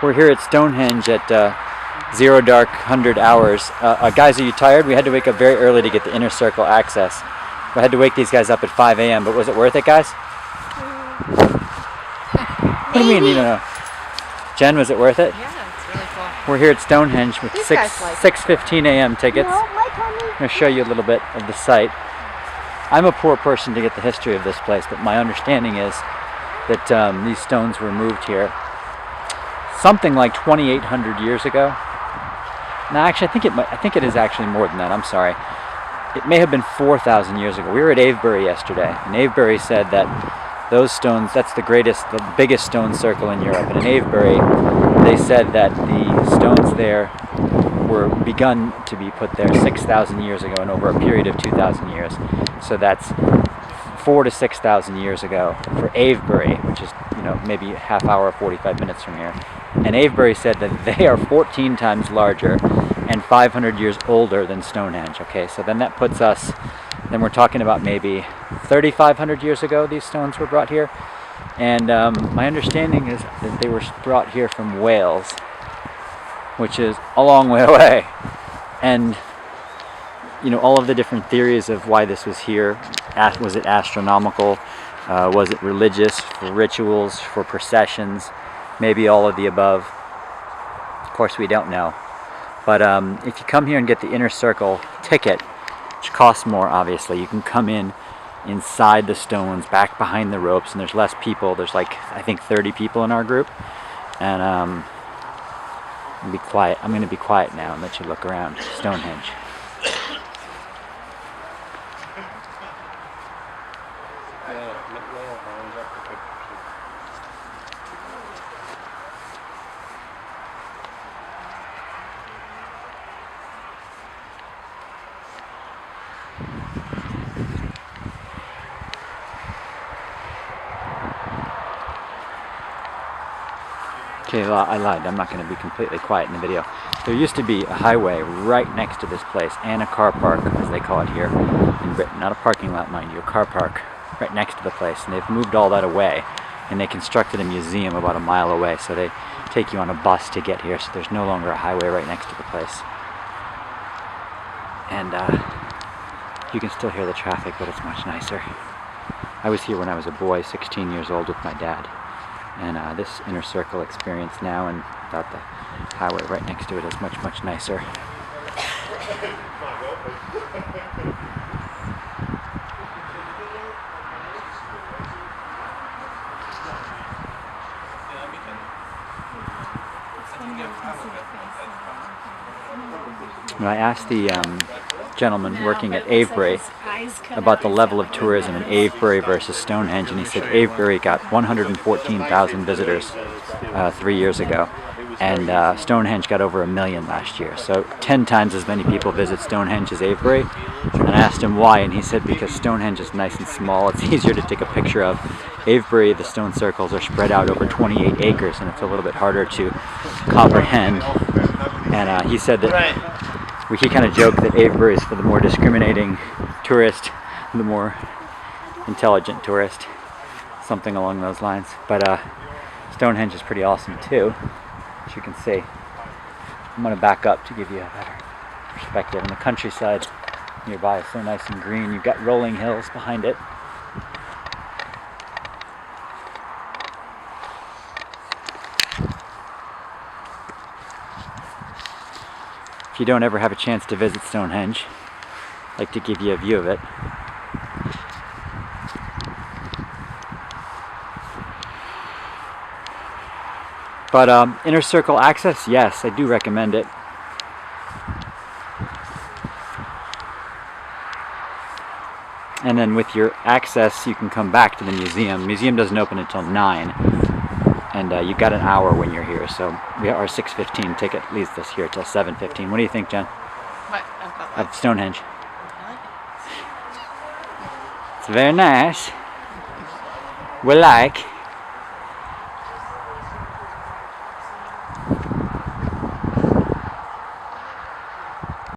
We're here at Stonehenge at 0 dark 100 hours. Guys, are you tired? We had to wake up very early to get the inner circle access. We had to wake these guys up at 5 a.m. But was it worth it, guys? What do you mean you don't know? Jen, was it worth it? Yeah, it's really cool. We're here at Stonehenge with 6:15 a.m. tickets. I'm going to show you a little bit of the site. I'm a poor person to get the history of this place, but my understanding is that these stones were moved here something like 2,800 years ago. No, actually, I think it is actually more than that. I'm sorry. It may have been 4,000 years ago. We were at Avebury yesterday, and Avebury said that those stones, that's the biggest stone circle in Europe. And in Avebury, they said that the stones there were begun to be put there 6,000 years ago and over a period of 2,000 years. So that's 4,000 to 6,000 years ago for Avebury, which is, maybe a half hour, 45 minutes from here. And Avebury said that they are 14 times larger and 500 years older than Stonehenge. Okay, so then that puts us, then we're talking about maybe 3,500 years ago these stones were brought here. And my understanding is that they were brought here from Wales, which is a long way away. And all of the different theories of why this was here. Was it astronomical? Was it religious, for rituals, for processions? Maybe all of the above. Of course, we don't know. But if you come here and get the inner circle ticket, which costs more, obviously, you can come inside the stones, back behind the ropes, and there's less people. There's I think 30 people in our group. And be quiet. I'm going to be quiet now and let you look around Stonehenge. Okay, I lied. I'm not going to be completely quiet in the video. There used to be a highway right next to this place, and a car park, as they call it here in Britain. Not a parking lot, mind you, a car park right next to the place. And they've moved all that away, and they constructed a museum about a mile away, so they take you on a bus to get here, so there's no longer a highway right next to the place. And you can still hear the traffic, but it's much nicer. I was here when I was a boy, 16 years old, with my dad. And this inner circle experience now, and without the highway right next to it, is much, much nicer. When I asked the gentleman working at Avebury about the level of tourism in Avebury versus Stonehenge, and he said Avebury got 114,000 visitors 3 years ago, and Stonehenge got over 1 million last year. So 10 times as many people visit Stonehenge as Avebury. And I asked him why, and he said because Stonehenge is nice and small, it's easier to take a picture of. Avebury, the stone circles are spread out over 28 acres, and it's a little bit harder to comprehend. And he said that he kind of joked that Avebury is for the more discriminating tourist, the more intelligent tourist, something along those lines. But Stonehenge is pretty awesome too, as you can see. I'm going to back up to give you a better perspective. And the countryside nearby is so nice and green. You've got rolling hills behind it. If you don't ever have a chance to visit Stonehenge, I'd like to give you a view of it. But inner circle access, yes, I do recommend it. And then with your access, you can come back to the museum. The museum doesn't open until 9. And you've got an hour when you're here, so our 6:15 ticket leads us here till 7:15. What do you think, Jen? What? Of Stonehenge. It's very nice. We like.